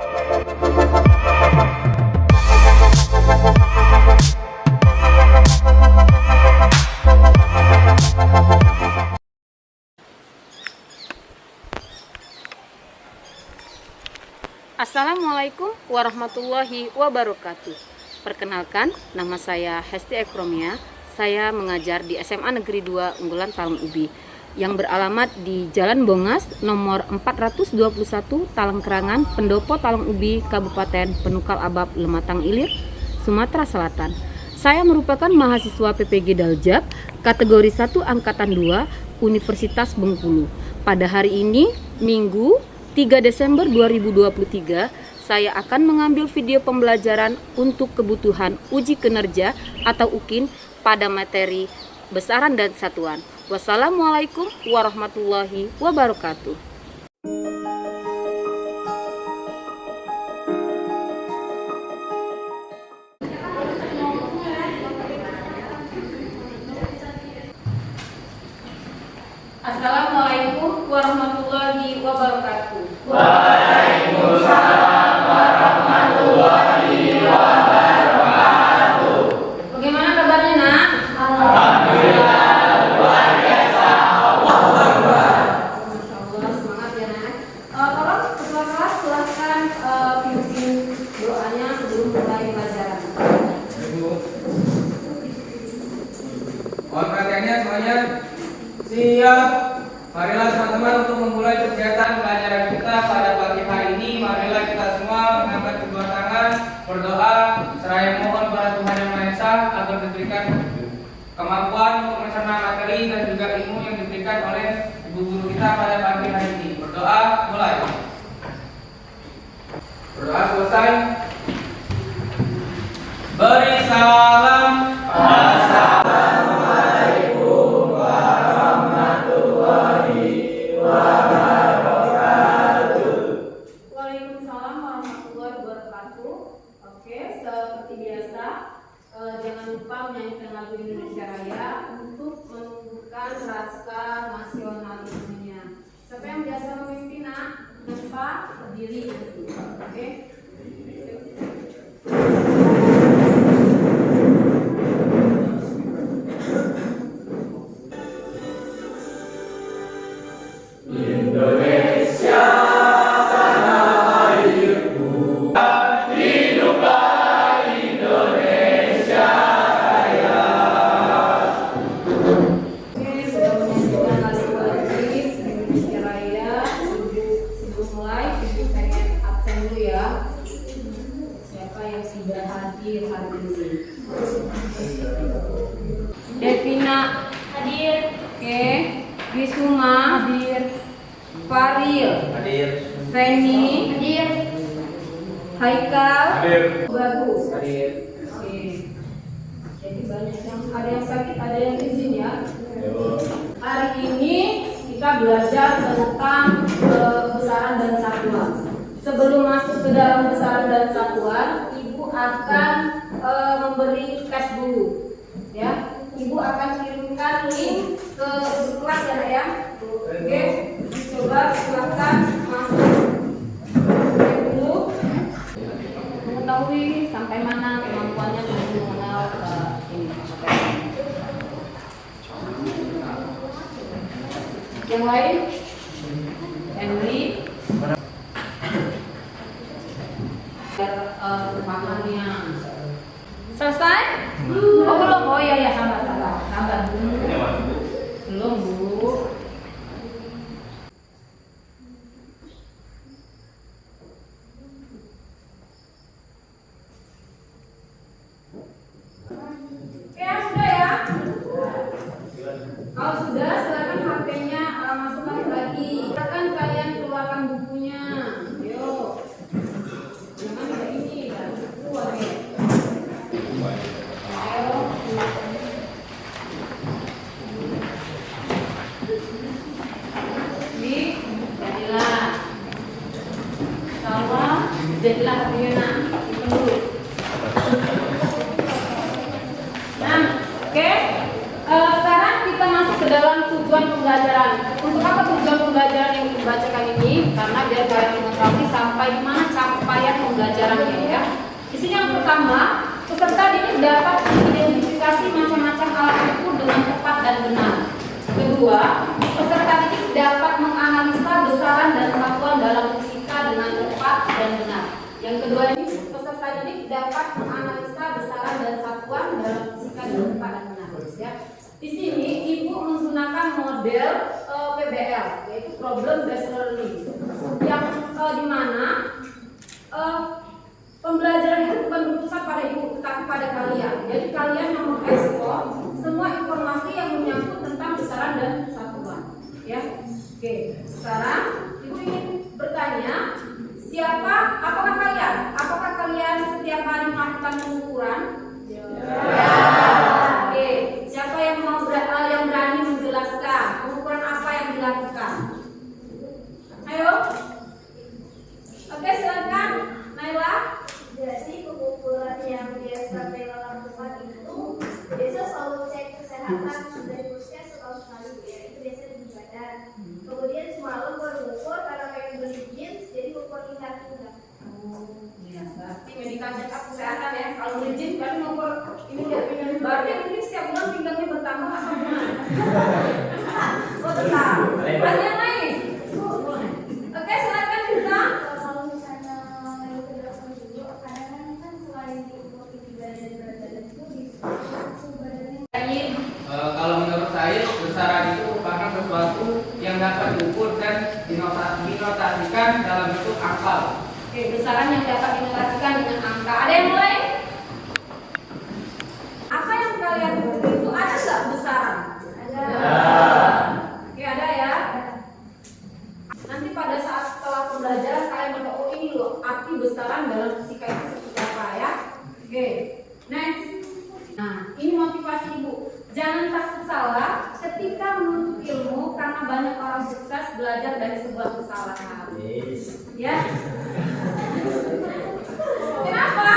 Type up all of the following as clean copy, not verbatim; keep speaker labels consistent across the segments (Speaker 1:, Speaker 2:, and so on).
Speaker 1: Assalamualaikum warahmatullahi wabarakatuh. Perkenalkan, nama saya Hesti Ekromia. Saya mengajar di SMA Negeri 2 Unggulan Talang Ubi yang beralamat di Jalan Bongas nomor 421 Talangkerangan, Pendopo Talang Ubi, Kabupaten Penukal Abab, Lematang Ilir, Sumatera Selatan. Saya merupakan mahasiswa PPG Daljab kategori 1 angkatan 2 Universitas Bengkulu. Pada hari ini, Minggu 3 Desember 2023, saya akan mengambil video pembelajaran untuk kebutuhan uji kinerja atau UKIN pada materi besaran dan satuan. Wassalamualaikum warahmatullahi wabarakatuh. Assalamualaikum warahmatullahi wabarakatuh.
Speaker 2: Waalaikumsalam warahmatullahi wabarakatuh.
Speaker 1: Bagaimana kabarnya, Nak?
Speaker 2: Alhamdulillah, luar biasa. Allahu Akbar.
Speaker 1: Masya Allah, semangat ya, Nak. Tolong ketua kelas silahkan pimpin doanya sebelum mulai pelajaran.
Speaker 3: Mohon perhatiannya semuanya. Siap. Marilah teman-teman untuk memulai kegiatan pelajaran kita pada pagi hari ini. Marilah kita semua mengangkat kedua tangan, berdoa, seraya mohon kepada Tuhan Yang Maha Esa agar diberikan kemampuan untuk mencerna materi dan juga ilmu yang diberikan oleh ibu guru kita pada pagi hari ini. Berdoa, mulai. Berdoa selesai. Beri salam. Assalamualaikum warahmatullahi wabarakatuh.
Speaker 1: Waalaikumsalam warahmatullahi wabarakatuh. Oke, seperti biasa, jangan lupa menyanyikan lagu Indonesia Raya untuk menumbuhkan rasa nasionalismenya. Siapa yang biasa memimpin, Nak? Tanpa berdiri nanti. Oke.
Speaker 2: Indonesia tanah airku, hiduplah Indonesia Raya.
Speaker 1: Oke, sudah menyanyikan lagu Aziz Indonesia Raya. Sebelum mulai, ibu pengen absen dulu ya. Siapa yang sudah hadir hari ini? Devina hadir. Oke. Wisuma hadir. Faril
Speaker 3: Hadir.
Speaker 1: Feni hadir. Haikal
Speaker 3: Hadir.
Speaker 1: Bagus
Speaker 3: Hadir.
Speaker 1: Oke. Jadi banyak yang ada yang sakit, ada yang izin ya. Hari ini kita belajar tentang besaran dan satuan. Sebelum masuk ke dalam besaran dan satuan, ibu akan memberi tes dulu, ya. Ibu akan kirimkan link ke kelas ya. Oke, coba silakan masuk dulu, mengetahui sampai mana kemampuannya sebelum mengenal ini. Yang lain, Emily, pahamnya selesai? Oh belum? Oh iya sabar belum Bu. Ya sudah ya. Kalau sudah, silakan HP-nya masukkan lagi. Silakan kalian keluarkan bukunya. Yuk. Jangan kayak ini, dan keluar ya. Ayo. Ini jadilah. Salah, jadilah HP-nya nak. Simpen dulu. Nah, oke. Sekarang kita masuk ke dalam tujuan pembelajaran. Untuk apa tujuan pembelajaran yang dibacakan ini karena biar kalian mengetahui sampai di mana capaian pembelajarannya ya. Di sini yang pertama, peserta didik dapat mengidentifikasi macam-macam alat ukur dengan tepat dan benar. Kedua, peserta didik dapat menganalisa besaran dan satuan dalam fisika dengan tepat dan benar. Yang kedua ini, peserta didik dapat menganalisa besaran dan satuan dalam fisika dengan tepat dan benar. Ya. Di sini ibu menggunakan model PBL, yaitu Problem Based Learning, yang di mana pembelajaran itu bukan berpusat pada ibu, tetapi pada kalian. Jadi kalian yang mengekspor semua informasi yang menyangkut tentang besaran dan satuan. Ya, oke. Sekarang ibu ingin bertanya, apakah kalian setiap hari melakukan pengukuran? Ya. Oke. Siapa yang yang berani menjelaskan pengukuran apa yang dilakukan? Ayo. Oke, silakan, Naila.
Speaker 4: Jadi pengukuran yang biasa Naila lakukan itu biasa selalu cek kesehatan dari puskes sekali, ya itu biasanya di badan. Kemudian semalam baru ukur karena pengen beli jeans, jadi ukur tingkat juga.
Speaker 1: Ya, berarti medical check up kesehatan ya. Kalau beli jeans berarti ukur ini ya. Berarti mungkin setiap bulan pinggangnya bertambah atau gimana? Oh tetap. Ada yang lain? Oke, silakan kita.
Speaker 4: Kalau misalnya mau penjelasan dulu, kadang-kadang kan selain diukur tinggi badan dan berat badan itu diukur badannya.
Speaker 3: Kalau menurut saya besaran itu merupakan sesuatu yang dapat diukur dan dinotasikan dalam bentuk angka.
Speaker 1: Oke, besaran yang dapat dinotasikan dengan angka. Ada yang lain? Apa yang kalian ukur itu ada nggak besaran?
Speaker 4: Ada.
Speaker 1: Oke, ada ya. Nanti pada saat setelah pembelajaran kalian bakal oh ini loh arti besaran dalam fisika itu seperti apa ya. Oke, next. Nah, ini motivasi ibu. Jangan takut salah ketika menuntut ilmu karena banyak orang sukses belajar dari sebuah kesalahan. Ya. Kenapa?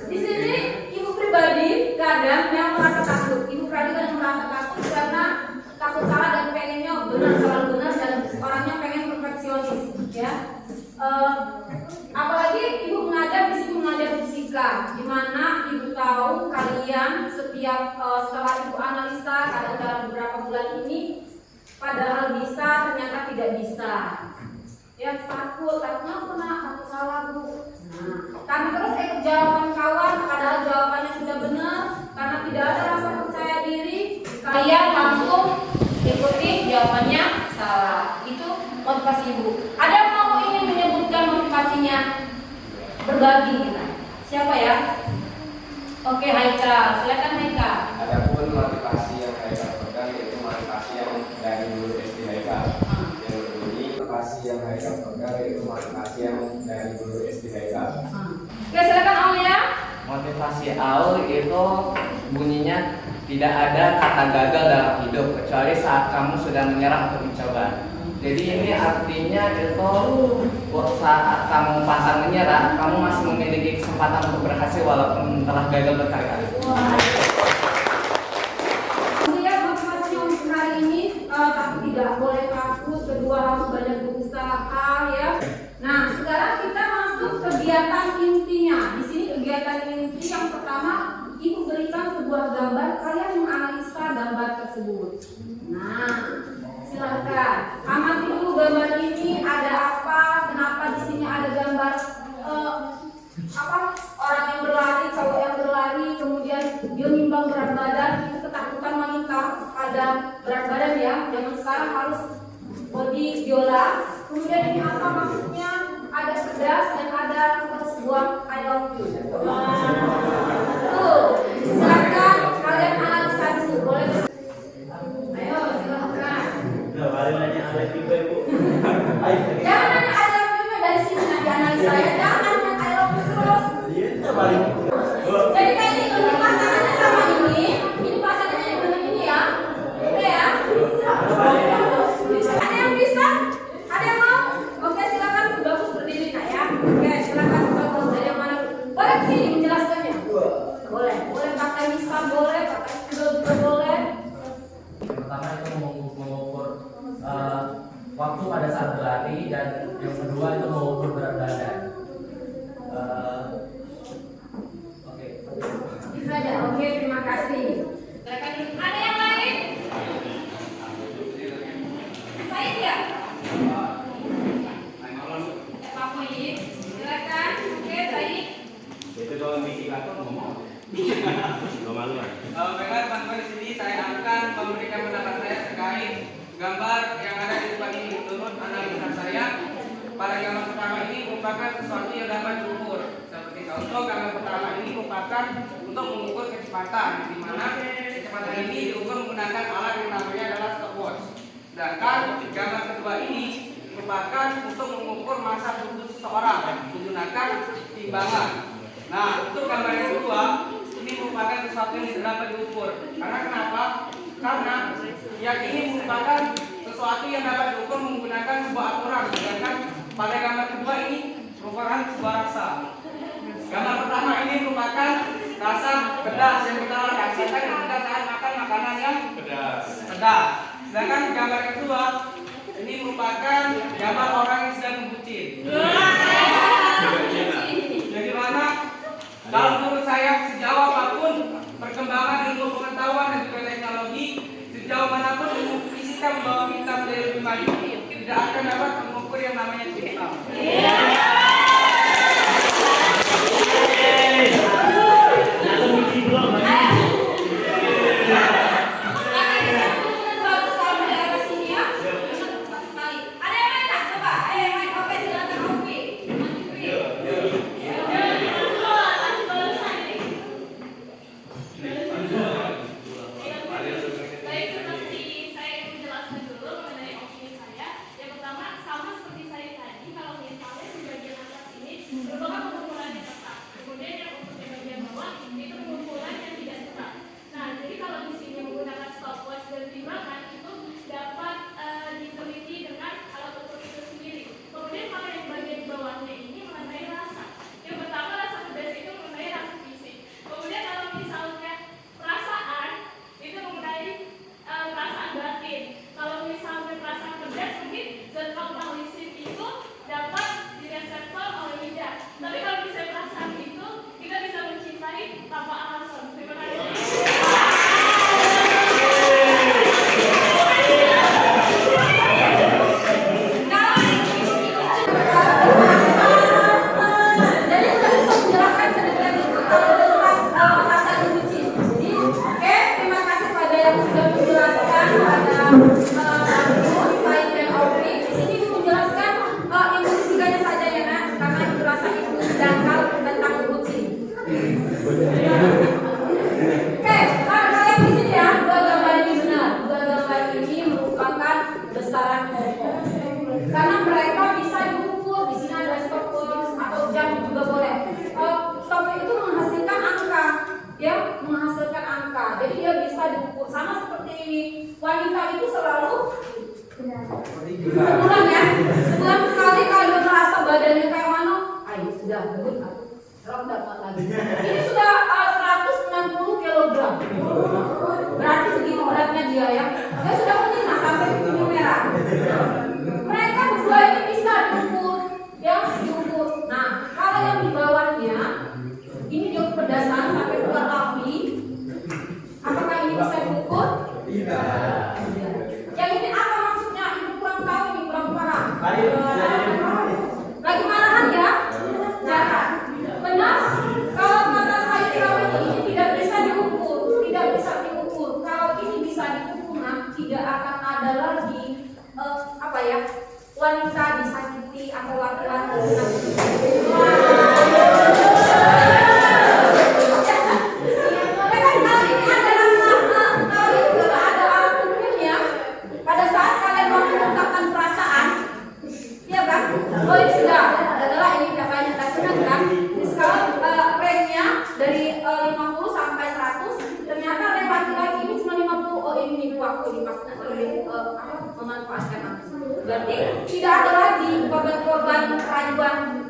Speaker 1: Di sini ibu pribadi kadang yang merasa takut. Ibu pribadi kadang merasa takut karena takut salah dan pengennya benar selalu benar dan orangnya pengen perfeksionis. Ya. Apalagi ibu mengajar di sini mengajar fisika, di mana ibu tahu kalian setiap setelah ibu analisa kadang dalam beberapa bulan ini padahal bisa ternyata tidak bisa. Ya takutnya takut salah bu. Nah, karena terus ikut jawaban kawan padahal jawabannya sudah benar, karena tidak ada rasa percaya diri kalian langsung ikuti jawabannya salah. Itu motivasi ibu. Ada yang mau ingin menyebutkan motivasinya? Berbagi kita. Siapa ya? Oke, Haikal. Silakan Haikal.
Speaker 5: Adapun motivasi yang Haikal pegang yaitu motivasi yang dari guru SD Haikal. Yang berbunyi motivasi yang Haikal pegang yaitu motivasi yang dari guru SD Haikal.
Speaker 1: Oke, silakan Aulia.
Speaker 6: Motivasi Aul itu bunyinya tidak ada kata gagal dalam hidup kecuali saat kamu sudah menyerah untuk mencoba. Jadi ini artinya itu saat kamu pantang menyerah, kamu masih memiliki kesempatan untuk berhasil walaupun telah gagal berkali-kali.
Speaker 1: Kemudian motivasi untuk hari ini tapi tidak boleh takut, kedua harus banyak berusaha ya. Nah, sekarang kita masuk kegiatan intinya. Di sini kegiatan inti yang pertama, ibu berikan sebuah gambar, kalian menganalisa gambar tersebut. Nah, silahkan amati dulu gambar ini ada apa, kenapa di sini ada gambar orang yang berlari, cowok yang berlari, kemudian dia nimbang berat badan, itu ketakutan wanita pada berat badan ya. Zaman sekarang harus body biola. Kemudian ini apa maksudnya? Ada pedas dan ada sebuah I love you. Tuh, silakan kalian analisa dulu, boleh? Ayo, silakan.
Speaker 2: Balik nanya Alif juga ibu.
Speaker 1: Jangan nanya I love you dari sini nanti analisa ya. Jangan nanya I love you terus.
Speaker 2: Iya, balik.
Speaker 1: Jadi kayak gitu, ini pasangannya sama ini pasangannya dengan ini ya. Oke ya. Ada yang bisa? Ada yang mau? Oke, silakan bagus berdiri nak ya. Oke, silakan bagus dari yang mana? Boleh sini menjelaskannya. Boleh, boleh pakai bisa boleh, pakai kudel juga boleh.
Speaker 6: Yang pertama itu mengukur waktu pada saat berlari.
Speaker 2: dan yang kedua itu mengukur berat badan. Oke.
Speaker 7: Itu saja. Oke, terima kasih. Ada yang lain? Saya ya. Pak Muhyiddin, silakan. Oke, saya.
Speaker 5: Itu kalau indikator ngomong. Gak malu kan?
Speaker 3: Baiklah teman-teman, di sini saya akan memberikan pendapat saya terkait gambar yang ada di depan ini. Menurut analisa saya, pada gambar pertama ini merupakan sesuatu yang dapat diukur. Seperti contoh, gambar pertama ini merupakan untuk mengukur kecepatan, di mana kecepatan ini diukur menggunakan alat yang namanya adalah stopwatch. Sedangkan gambar kedua ini merupakan untuk mengukur masa tubuh seseorang menggunakan timbangan. Nah, untuk gambar yang kedua ini merupakan sesuatu yang tidak dapat diukur. Karena kenapa? Karena yang ini merupakan sesuatu yang dapat diukur menggunakan sebuah aturan. Sedangkan pada gambar kedua ini merupakan sebuah rasa. Gambar pertama ini merupakan rasa pedas yang kita rasakan ketika saat makan makanan yang pedas. Sedangkan gambar kedua ini merupakan gambar orang yang sedang membucin. Jadi mana? Kalau menurut saya sejauh apapun perkembangan ilmu pengetahuan dan juga teknologi, sejauh manapun ilmu fisika membawa kita menjadi lebih maju, tidak akan dapat mengukur yang namanya cinta.
Speaker 7: Sebulan ya, sebulan sekali kalau dia merasa badannya kayak mana, ayo sudah ngebut, drop dapat lagi. Ini sudah 160 kg. Berarti segitu beratnya dia ya. Dia sudah menyenang sampai kuning merah. Mereka berdua ini bisa diukur, ya diukur. Nah, kalau yang di bawahnya ini diukur berdasarkan sampai keluar api. Apakah ini bisa diukur? Tidak. Yang ini apa maksudnya? Ibu kurang tahu, ini kurang paham. Lagi marahan ya? Jangan. Benar? Kalau kata saya ini tidak bisa diukur, tidak bisa diukur. Kalau ini bisa diukur, nah, tidak akan ada lagi wanita disakiti atau laki-laki disakiti. Oh ini sudah adalah ini dapatnya tahunan kan. Sekarang remnya dari 50 sampai 100, ternyata rem laki-laki ini cuma 50. Oh ini waktu dipasang memanfaatkan aku. Berarti tidak ada lagi korban-korban rayuan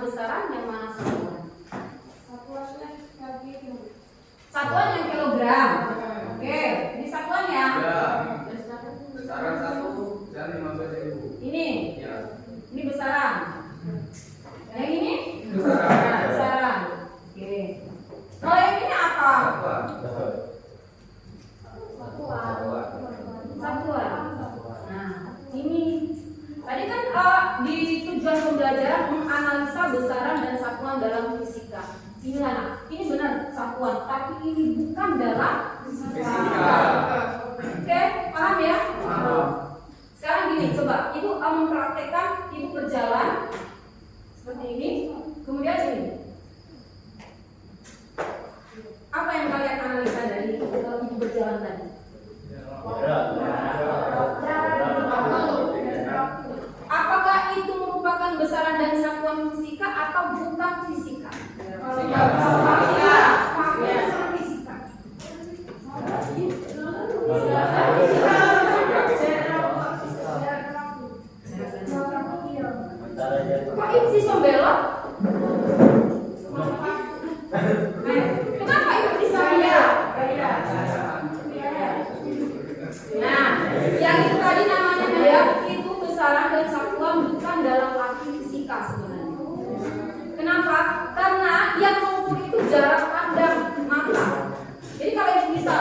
Speaker 7: besaran, yang mana satuan?
Speaker 4: Satuan
Speaker 7: Satuan yang kilogram. Oke, ini satuan ya.
Speaker 3: Ya. Besaran 1 dan 15.000.
Speaker 7: Ini.
Speaker 3: Ya.
Speaker 7: Ini besaran. Yang ini?
Speaker 3: Besaran.
Speaker 7: Besaran. Oke. Kalau yang ini apa? Satuan. Nah, ini tadi kan di tujuan pembelajaran menganalisa besaran dan satuan dalam fisika. Ini anak, ini benar satuan, tapi ini bukan dalam fisika. Oke, paham ya?
Speaker 3: Paham.
Speaker 7: Sekarang gini, coba ibu mempraktekkan, ibu berjalan seperti ini, kemudian ini. Apa yang kalian analisa dari ibu berjalan tadi? Apakah itu merupakan besaran dan satuan fisika atau bukan fisika? Fisika. Kok ibu bisa belok? Kenapa ibu bisa belok? Nah, yang itu tadi namanya belok itu besaran dan satuan bukan dalam arti fisika sebenarnya. Kenapa? Karena yang mengukur itu jarak pandang mata. Jadi kalau ibu bisa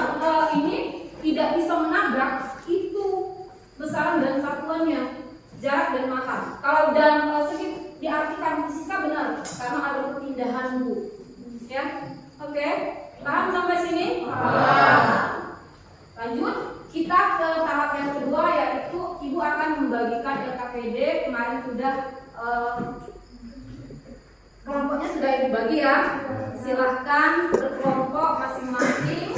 Speaker 7: ini tidak bisa menabrak, itu besaran dan satuannya jarak dan mata. Kalau dalam segi diartikan fisika benar, karena ada perpindahan bu. Ya, oke, paham sampai sini? Lanjut, kita ke tahap yang kedua, yaitu ibu akan membagikan LKPD. Kemarin sudah kelompoknya sudah ibu bagi ya. Silahkan berkelompok masing-masing.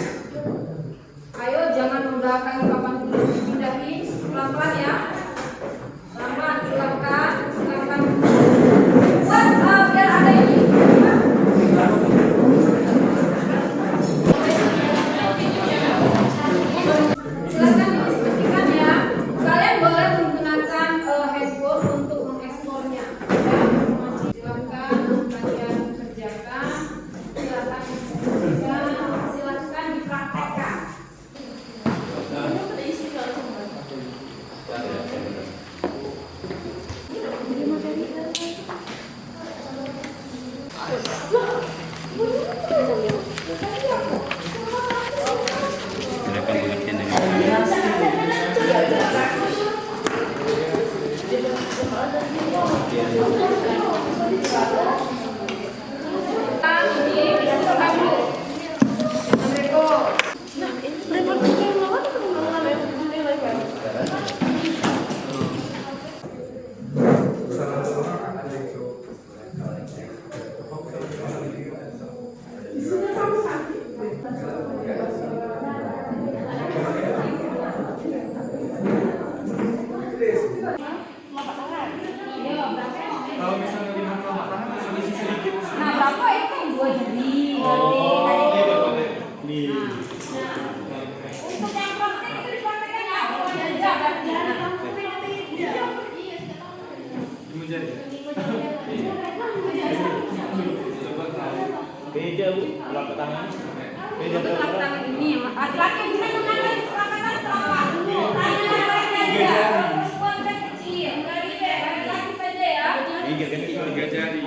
Speaker 7: Ayo jangan membelakangi papan tulis, dipindahin pelan-pelan ya. Pelan-pelan, silahkan. Buat biar ada ini. Silahkan didiskusikan ya. Kalian boleh menggunakan handphone untuk mengekspornya. Silahkan kalian kerjakan. Silahkan diskusikan. Silahkan dipraktekkan.
Speaker 3: Kalau misalnya di telapak tangan masih isi sedikit.
Speaker 7: Nah, bapak itu yang dua jari. Untuk yang praktek itu dipraktekkan ya. Kalau jarak
Speaker 3: Menjadi.
Speaker 2: Beda bu, telapak tangan. Beda
Speaker 7: untuk telapak tangan ini, laki-laki bisa mengangkat telapak tangan telapak dulu. Perempuan kan kecil, laki-laki saja ya.
Speaker 3: Tiga jari.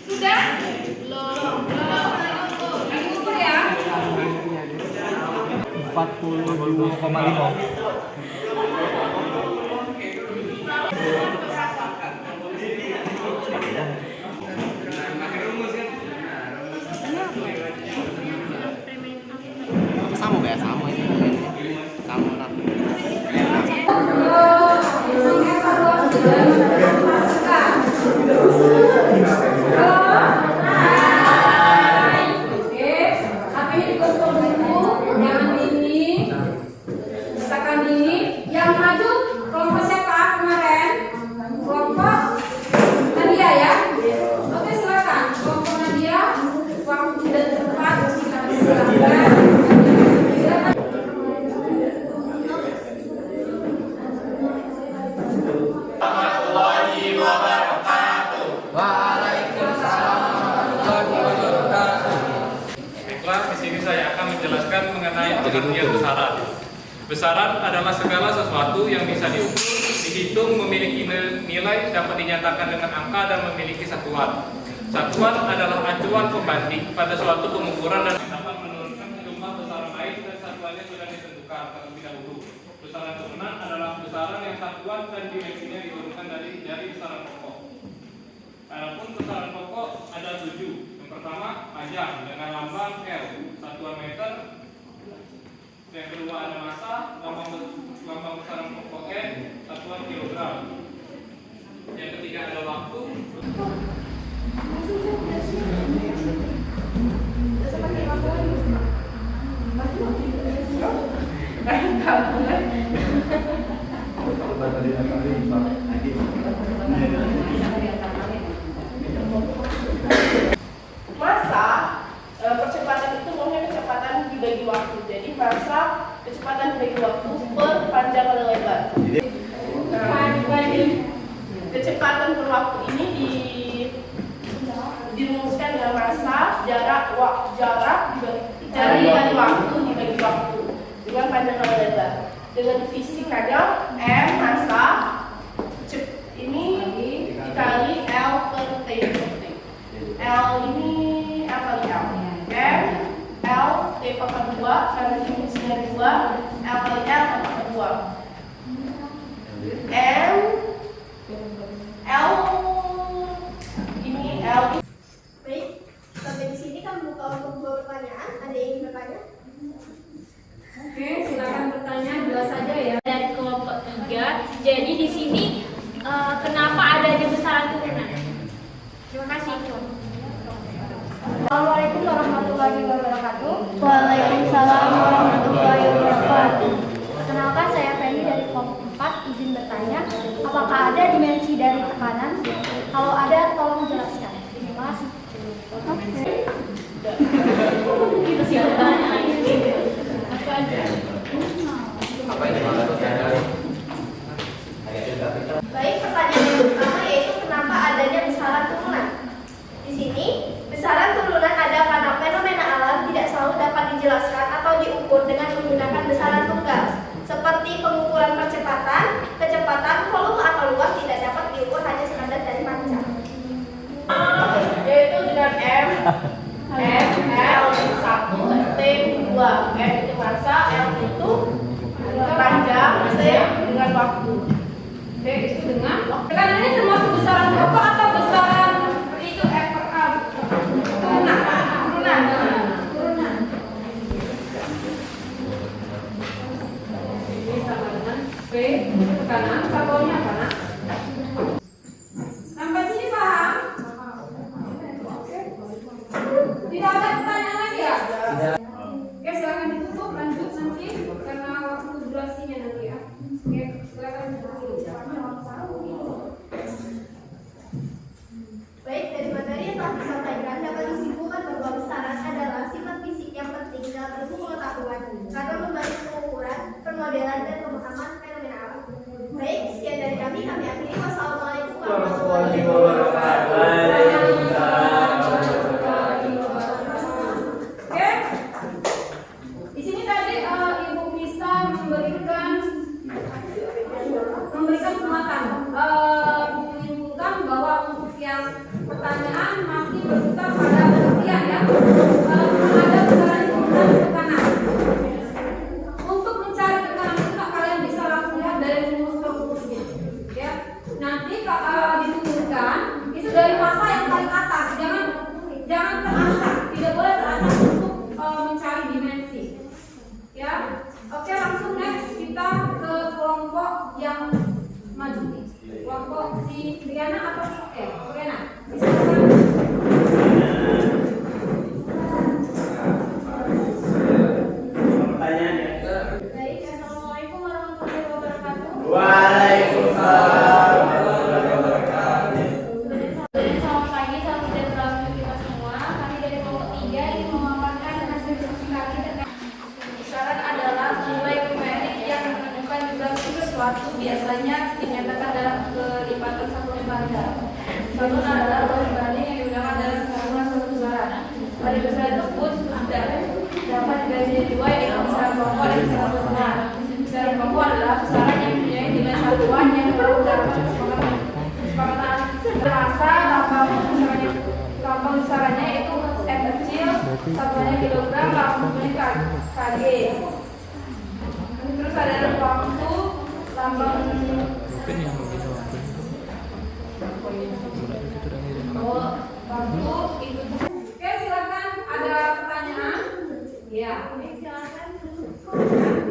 Speaker 7: Sudah? Belum. Lagi ukur ya.
Speaker 2: 42,5.
Speaker 6: Sama ya, sama ini. Sama lah.
Speaker 7: Oke, HP-nya dikosong dulu.
Speaker 8: pengertian besaran. Besaran adalah segala sesuatu yang bisa diukur, dihitung, memiliki nilai, dapat dinyatakan dengan angka dan memiliki satuan. Satuan adalah acuan pembanding pada suatu pengukuran dan dapat menurunkan jumlah besaran lain dan satuannya sudah ditentukan terlebih dahulu. Besaran turunan adalah besaran yang satuan dan dimensinya diturunkan dari besaran pokok. Adapun besaran pokok ada 7. Yang pertama panjang dengan lambang L, satuan meter. Yang kedua ada massa, lambang besaran pokok N, satuan kilogram. Yang ketiga ada waktu.
Speaker 9: Massa, percepatan itu maunya kecepatan dibagi waktu. Jadi massa kecepatan dibagi waktu per panjang kali lebar. Kecepatan per waktu ini dirumuskan dengan massa jarak kali waktu dibagi waktu dengan panjang kali lebar. Dengan divisi kadang M massa ini dikali L per T. L ini L kali L. M L T pangkat 2 karena divisinya 2, L kali L pangkat 2. M L ini L.
Speaker 4: Baik, sampai di sini kami buka untuk 2 pertanyaan. Ada yang ingin bertanya?
Speaker 7: Oke, silakan bertanya, dua saja ya.
Speaker 10: Dari kelompok 3. Jadi di sini kenapa adanya besaran turunan? Terima kasih.
Speaker 4: Assalamualaikum warahmatullahi wabarakatuh. Waalaikumsalam warahmatullahi wabarakatuh. Perkenalkan, saya Feni dari kelompok 4. Izin bertanya, apakah ada dimensi dari tekanan? Kalau ada, tolong jelaskan. Terima kasih.
Speaker 10: Kita silakan.
Speaker 4: Baik, pertanyaan yang pertama yaitu kenapa adanya besaran turunan? Di sini, besaran turunan ada karena fenomena alam tidak selalu dapat dijelaskan atau diukur dengan menggunakan besaran tunggal. Seperti pengukuran percepatan, kecepatan, volume atau luas tidak dapat diukur hanya sekadar dari panjang.
Speaker 9: Yaitu dengan M L 1 T 2. M itu massa, L itu panjang, T dengan waktu.
Speaker 7: T itu dengan tekanannya termasuk besaran pokok atau besaran itu F per A? Turunan. Ini sama dengan P tekanan, satuannya apa nak? Sampai sini paham? Tidak ada pertanyaan lagi ya? Oke, silakan ditutup, lanjut nanti karena waktu durasinya nanti ya. Oke, silakan ditutup.
Speaker 4: Baik, dari materi yang telah disampaikan dapat disimpulkan bahwa besaran adalah sifat fisik yang penting dalam ilmu pengetahuan karena membantu pengukuran, permodelan, dan pemahaman fenomena alam. Baik, sekian dari kami akhiri. Wassalamualaikum warahmatullahi wabarakatuh.
Speaker 7: Oke, di sini tadi Ibu bisa memberikan penguatan, menyimpulkan bahwa untuk yang pertanyaan masih berputar pada pengertian ya, ada besaran turunan tekanan. Untuk mencari tekanan itu kalian bisa langsung lihat dari rumus-rumusnya, ya. Nanti diturunkan itu dari massa yang paling atas, jangan terangkat, tidak boleh terangkat untuk mencari dimensi, ya. Oke, langsung next kita ke kelompok yang maju nih. Kelompok si Riana atau Riana?
Speaker 2: Pertanyaannya.
Speaker 4: Baik, assalamualaikum warahmatullahi wabarakatuh.
Speaker 2: Waalaikumsalam warahmatullahi wabarakatuh.
Speaker 10: Selamat pagi, salam sejahtera untuk kita semua. Kami dari kelompok 3 ingin memaparkan hasil diskusi kami terkait besaran adalah nilai numerik yang menentukan jumlah sesuatu, biasanya dinyatakan dalam kelipatan satuan bandar. Satuan adalah ruang banding yang digunakan dalam satuan satu besaran. Pada besaran tersebut dapat dibagi menjadi 2, yaitu besaran pokok
Speaker 7: adalah besaran yang mempunyai nilai satuan yang berdasarkan kesepakatan bahasa. Lambang besarannya yaitu M kecil, satuannya kilogram, lambangnya kg. Terus ada waktu, lambang waktu ikut. Oke, silakan, ada pertanyaan? Ya. Silakan.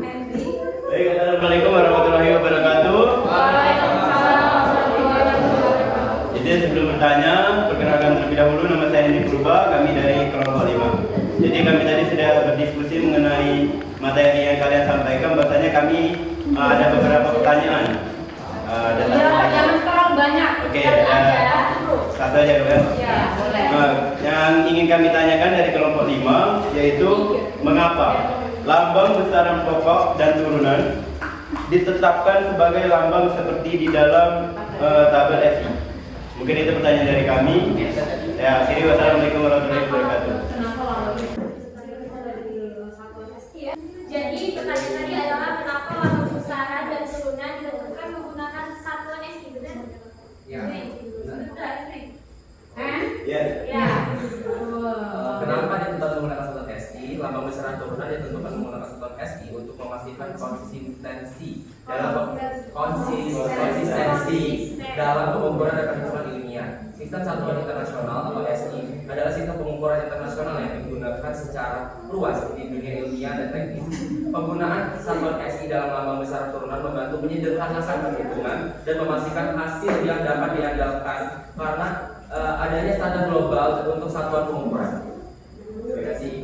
Speaker 7: Henry.
Speaker 2: Baik, assalamualaikum warahmatullahi wabarakatuh.
Speaker 7: Waalaikumsalam warahmatullahi wabarakatuh.
Speaker 2: Jadi sebelum bertanya, perkenalkan terlebih dahulu, nama saya Henry Purba, kami dari kelompok 5. Jadi kami tadi sudah berdiskusi mengenai materi yang kalian sampaikan, bahwasanya kami ada beberapa pertanyaan.
Speaker 7: Jangan terlalu banyak.
Speaker 2: Oke, satu aja kan?
Speaker 7: Ya, boleh.
Speaker 2: Yang ingin kami tanyakan dari kelompok 5 yaitu mengapa lambang besaran pokok dan turunan ditetapkan sebagai lambang seperti di dalam tabel SI. Mungkin itu pertanyaan dari kami. Ya, akhiri wassalamualaikum warahmatullahi wabarakatuh.
Speaker 10: Jadi pertanyaan tadi adalah kenapa lambang besaran dan turunan ditentukan menggunakan satuan SI, benar?
Speaker 6: Ya.
Speaker 2: Ya.
Speaker 10: Ya.
Speaker 6: Kenapa ditentukan menggunakan satuan SI? Lambang besaran turunan ditentukan menggunakan satuan SI untuk memastikan konsistensi dalam pengukuran dan perhitungan ilmiah. Sistem satuan internasional atau SI adalah sistem pengukuran internasional yang digunakan secara luas di dunia ilmiah dan teknis. Penggunaan satuan SI dalam lambang besaran turunan membantu menyederhanakan perhitungan dan memastikan hasil yang dapat diandalkan karena adanya standar global untuk satuan pengukuran. Terima kasih.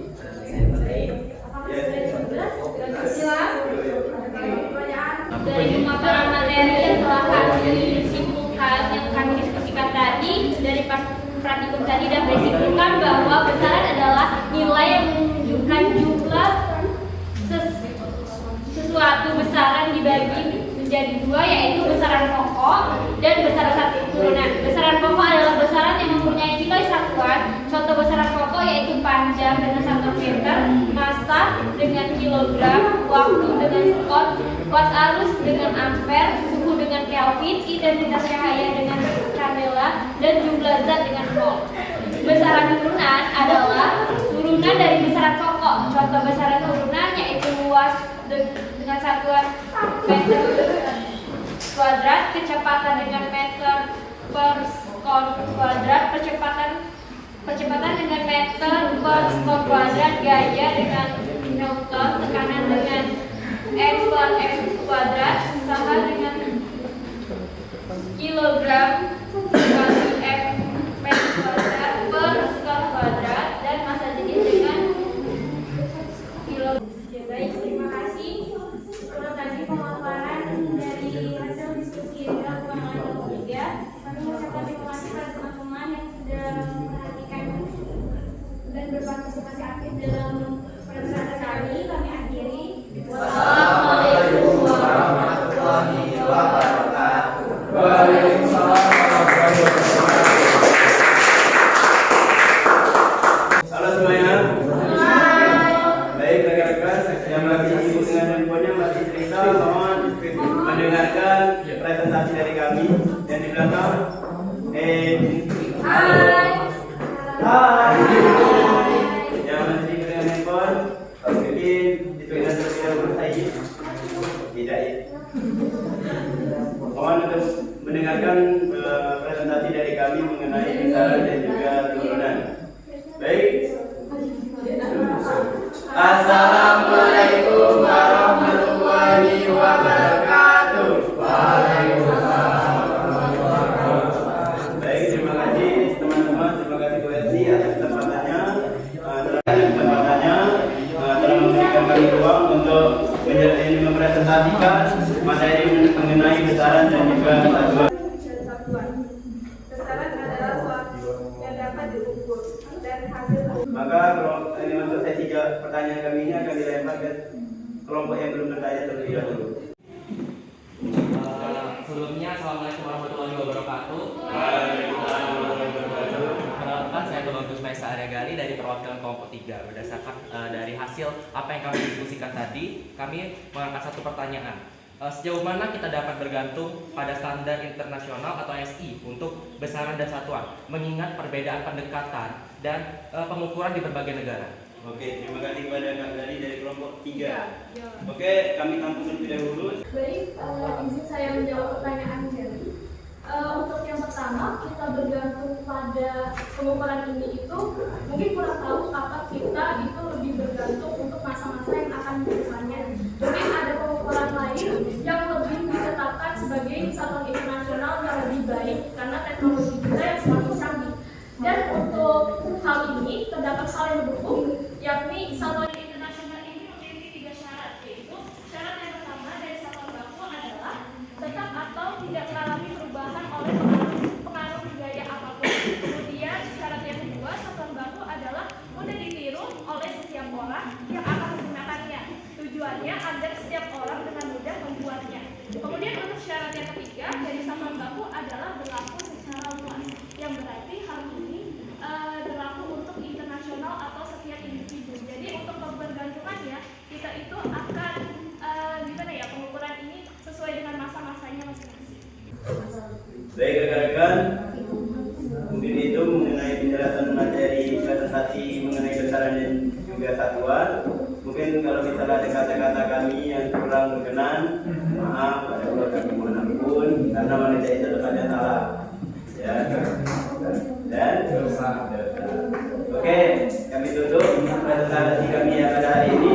Speaker 10: Dari pemaparan materi yang telah kami simpulkan, yang kami diskusikan tadi, dari praktikum tadi dan disimpulkan bahwa besaran adalah nilai yang menunjukkan jumlah sesuatu besaran dibagi menjadi dua, yaitu besaran pokok dan besaran satu turunan. Besaran pokok adalah besaran yang mempunyai nilai satuan. Contoh besaran pokok yaitu panjang dengan 1 meter, massa dengan kilogram, waktu dengan sekon, watt arus dengan ampere, suhu dengan Kelvin, intensitas cahaya dengan candela, dan jumlah zat dengan volt. Besaran turunan adalah turunan dari besaran pokok. Contoh besaran turunan yaitu luas dengan satuan meter kuadrat, kecepatan dengan meter per sekon kuadrat, percepatan dengan meter per sekon kuadrat, gaya dengan Newton, tekanan dengan M per M kuadrat, usaha dengan kilogram kali M meter kuadrat per sekon kuadrat, dan massa jenis dengan kilogram. Baik, terima kasih. Kalau tadi pemaparan dari hasil diskusi dalam ruangan kelompok 3, kami mengucapkan terima kasih kepada teman-teman yang sudah memperhatikan dan berpartisipasi aktif dalam perbincangan kami. Kami akhiri. Wassalamualaikum warahmatullahi wabarakatuh.
Speaker 2: Waalaikumsalam warahmatullahi wabarakatuh. Halo semuanya. Baik, rekan-rekan yang masih sibuk dengan handphonenya, masih cerita, mohon mendengarkan presentasi dari kami yang di belakang. Hai. Yang masih dengan handphone, mungkin dituliskan terlebih dahulu saya. Tidak ya. Mohon untuk mendengarkan presentasi dari kami mengenai besaran dan juga turunan. Baik. Assalamualaikum warahmatullahi wabarakatuh. Waalaikumsalam warahmatullahi wabarakatuh. Baik, terima kasih teman-teman, terima kasih Bu Eti atas kesempatannya, telah memberikan kami ruang untuk mempresentasikan materi mengenai besaran dan juga satuan.
Speaker 4: Besaran adalah suatu yang dapat diukur dan hasil.
Speaker 2: Maka kalau ini untuk sesi pertanyaan kami ini akan dilempar ke kelompok yang belum bertanya terlebih dahulu.
Speaker 6: Sebelumnya, assalamualaikum warahmatullahi wabarakatuh. Perkenalkan, saya Tulang Maisa Arya Gali dari perwakilan kelompok 3. Berdasarkan dari hasil apa yang kami diskusikan tadi, kami mengangkat satu pertanyaan.
Speaker 11: Sejauh mana kita dapat bergantung pada standar internasional atau SI untuk besaran dan satuan, mengingat perbedaan pendekatan dan pengukuran di berbagai negara.
Speaker 2: Oke, terima kasih kepada Kak Gali dari kelompok 3. Oke, kami tampung terlebih dahulu.
Speaker 4: Baik, izin saya menjawab pertanyaan Gali. Untuk yang pertama, kita bergantung pada pengukuran ini itu mungkin kurang tahu apa kita itu lebih bergantung untuk masa-masa yang akan berdepannya. Mungkin ada pengukuran lain yang lebih ditetapkan sebagai satuan internasional yang lebih baik karena teknologi kita yang semakin canggih. Dan untuk hal ini terdapat hal yang mendukung, yakni satuan internasional ini memiliki 3 syarat, yaitu syarat yang pertama dari satuan baku adalah tetap atau tidak mengalami perubahan oleh pengaruh budaya apapun. Kemudian syarat yang kedua, satuan baku adalah mudah ditiru oleh setiap orang yang akan menggunakannya. Tujuannya agar setiap orang dengan mudah membuatnya. Kemudian untuk syarat yang ketiga dari satuan baku adalah berlaku secara luas, yang berarti hal ini berlaku untuk internasional atau setiap individu. Jadi untuk kebergantungannya kita itu akan pengukuran ini sesuai dengan masa-masanya masing-masing.
Speaker 2: Baik rekan-rekan, mungkin itu mengenai penjelasan materi presentasi mengenai besaran dan juga satuan. Mungkin kalau misalnya ada kata-kata kami yang kurang berkenan, maaf, pada keluarga dimanapun, karena manusia itu tempatnya salah. Ya, dan dosa. Oke, kami tutup presentasi kami yang pada hari ini.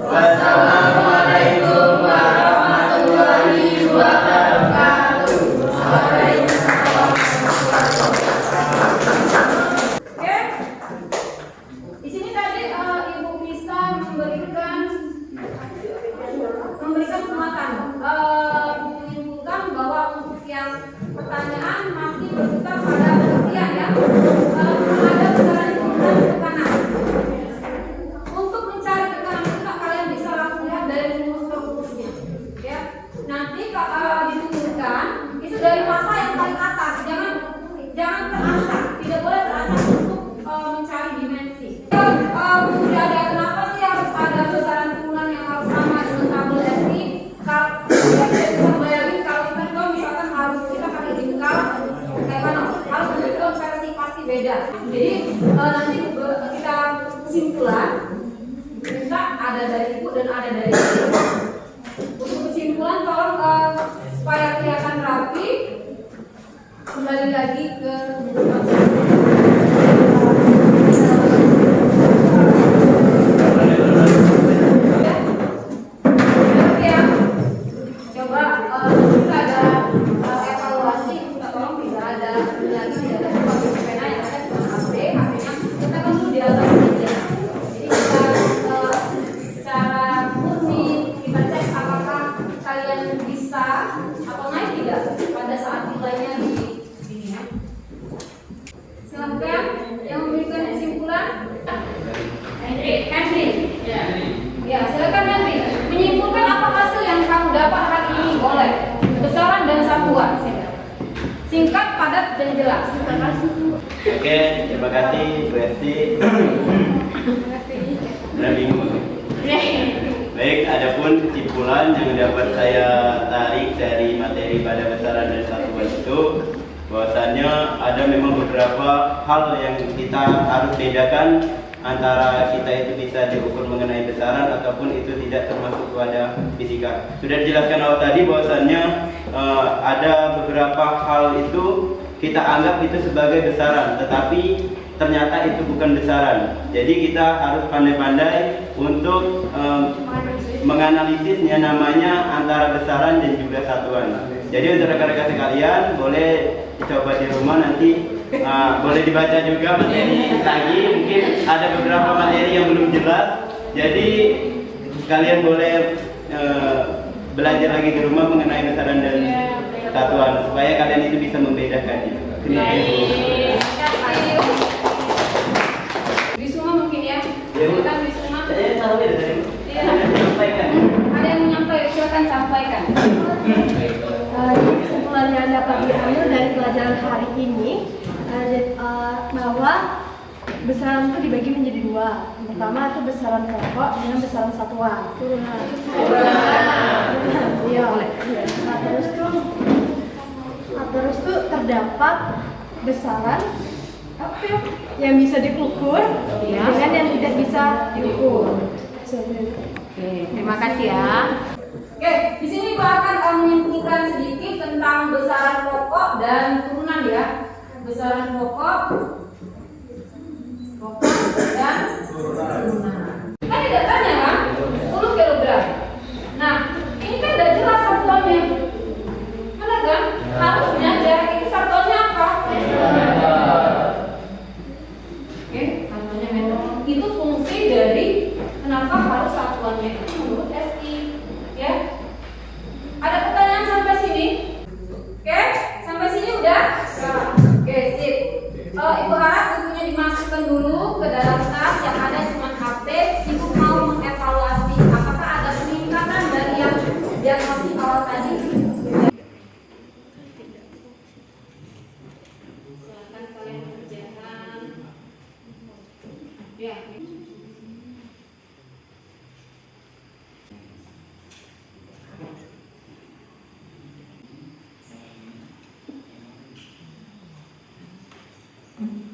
Speaker 2: Wassalamualaikum warahmatullahi wabarakatuh.
Speaker 7: Oke, di sini tadi Ibu bisa memberikan penguatan, menyimpulkan bahwa untuk yang pertanyaan masih berputar pada pengertian ya, ada besaran kebutuhan tekanan. Untuk mencari tekanan kita kalian bisa langsung lihat dari rumus-rumusnya, ya. Nanti ditunjukkan itu dari masa yang paling atas, jangan terancam, tidak boleh terancam untuk mencari dimensi. Kemudian ada kenapa sih harus ada besaran turunan yang harus sama dengan tabel SI? Kalau kita bisa bayangin kalau kita tahu misalkan harus kita pakai jengkal kayak mana, harus ada konversi pasti beda. Jadi nanti kita kesimpulan kita ada dari ibu dan ada dari ibu. Untuk kesimpulan tolong supaya kelihatan rapi, kembali lagi ke coba kita ada evaluasi, kita tolong tidak ada lagi tidak ada pakai pena yang ada cuma HP-nya kita kan di atas meja. Jadi kita secara murni kita cek apakah kalian bisa atau naik tidak pada saat nilainya di sini ya. Silakan yang memberikan kesimpulan. Henry. Ya, silakan Henry. Menyimpulkan apa hasil yang kamu dapat hari ini oleh besaran dan satuan. Singkat, padat, dan jelas. Terima kasih.
Speaker 2: Oke, terima kasih Bu Esti. Baik, adapun kesimpulan yang dapat saya tarik dari materi pada besaran dan satuan itu, bahwasannya ada memang beberapa hal yang kita harus bedakan antara kita itu bisa diukur mengenai besaran ataupun itu tidak termasuk pada fisika. Sudah dijelaskan awal tadi bahwasannya ada beberapa hal itu kita anggap itu sebagai besaran, tetapi ternyata itu bukan besaran. Jadi kita harus pandai-pandai untuk menganalisisnya, namanya antara besaran dan juga satuan. Jadi untuk rekan-rekan sekalian boleh dicoba di rumah nanti. Boleh dibaca juga materi lagi, mungkin ada beberapa materi yang belum jelas, jadi kalian boleh belajar lagi di rumah mengenai besaran dan satuan supaya kalian itu bisa membedakannya. Terima kasih.
Speaker 7: Wisuma mungkin ya. Silakan Wisuma.
Speaker 2: Saya tahu ya dari sampaikan.
Speaker 7: Ada yang menyampaikan, silakan sampaikan.
Speaker 12: Kesimpulan yang dapat diambil dari pelajaran hari ini bahwa besaran itu dibagi menjadi 2. pertama itu besaran pokok dengan besaran satuan. Turunan. Iya. Nah, terus tuh terdapat besaran apa ya, yang bisa diukur dengan yang tidak bisa diukur.
Speaker 1: Oke, terima kasih ya.
Speaker 7: Oke, di sini Ibu akan menyimpulkan sedikit tentang besaran pokok dan turunan ya. Besaran pokok dan turunan. Kan ada datanya kan? 10 kg. Nah, ini kan udah jelas satuannya. Benar kan? Harusnya jarak itu satuannya apa? Oke, satuannya meter. Itu fungsi dari kenapa harus satuannya itu menurut SI. Ya. Ada pertanyaan sampai sini? Oke, sampai sini udah? Oke, sip. Ibu harap bukunya dimasukkan dulu ke dalam tas, yang ada cuma HP. Ibu mau mengevaluasi apakah ada peningkatan dari yang diagnosi awal tadi. Silakan kalian mengerjakan. Ya.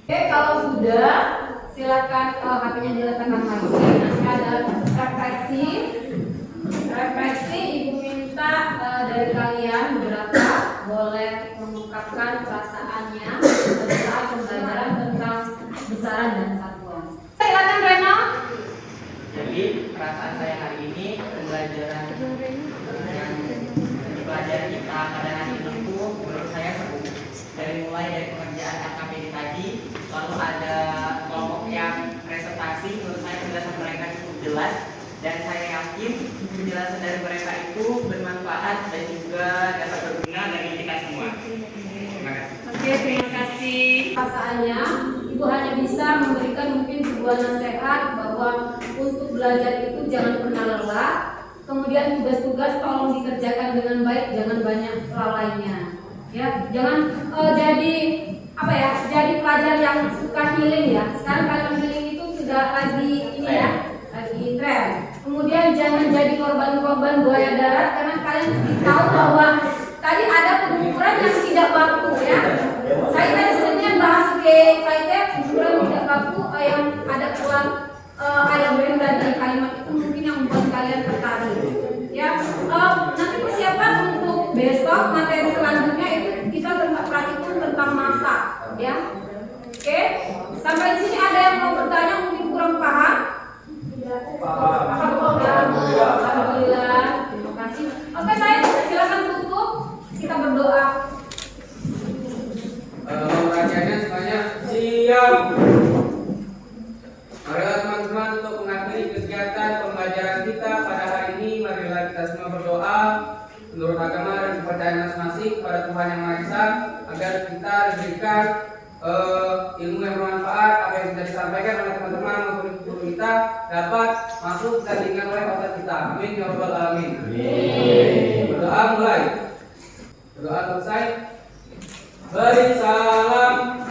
Speaker 7: Oke, kalau sudah silakan HP-nya diletakkan lagi. Nanti ada refleksi. Refleksi Ibu minta dari kalian beberapa boleh mengungkapkan perasaannya pada saat pembelajaran tentang besaran dan satuan. Silakan Reno.
Speaker 11: Jadi perasaan saya hari ini pembelajaran yang dipelajari kita pada hari ini itu menurut saya seru. Dari pengerjaan AKPD tadi, lalu ada kelompok yang presentasi, menurut saya penjelasan mereka cukup jelas dan saya yakin penjelasan dari mereka itu bermanfaat dan juga dapat berguna bagi kita semua. Terima kasih.
Speaker 7: Oke, terima kasih. Perasaannya, Ibu hanya bisa memberikan mungkin sebuah nasihat bahwa untuk belajar itu jangan pernah lelah. Kemudian tugas-tugas tolong dikerjakan dengan baik, jangan banyak lalainya. Ya, jangan jadi apa ya? Jadi pelajar yang suka healing ya. Sekarang kalian healing itu sudah lagi ini ya, lagi tren. Kemudian jangan jadi korban-korban buaya darat karena kalian tahu bahwa tadi ada pengukuran yang tidak baku ya. Saya tadi sebenarnya bahas saya pengukuran tidak baku yang ada keluar ayam berenda di kalimat itu mungkin yang membuat kalian tertarik. Ya, nanti persiapan untuk besok materi selanjutnya itu kita praktikum tentang masak, ya. Oke, sampai di sini ada yang mau bertanya mungkin kurang paham? Alhamdulillah, terima kasih. Oke, saya silakan tutup, kita berdoa.
Speaker 3: Pengajiannya semuanya siap. Marilah teman-teman untuk mengakhiri kegiatan pembelajaran kita pada hari ini. Marilah kita semua berdoa menurut agama dan kepercayaan masing-masing kepada Tuhan Yang Maha Esa agar kita diberikan ilmu yang bermanfaat. Apa yang sudah disampaikan oleh teman-teman maupun guru kita dapat masuk dan diingat oleh otak kita. Amin ya rabbal alamin. Berdoa mulai. Berdoa selesai. Beri salam.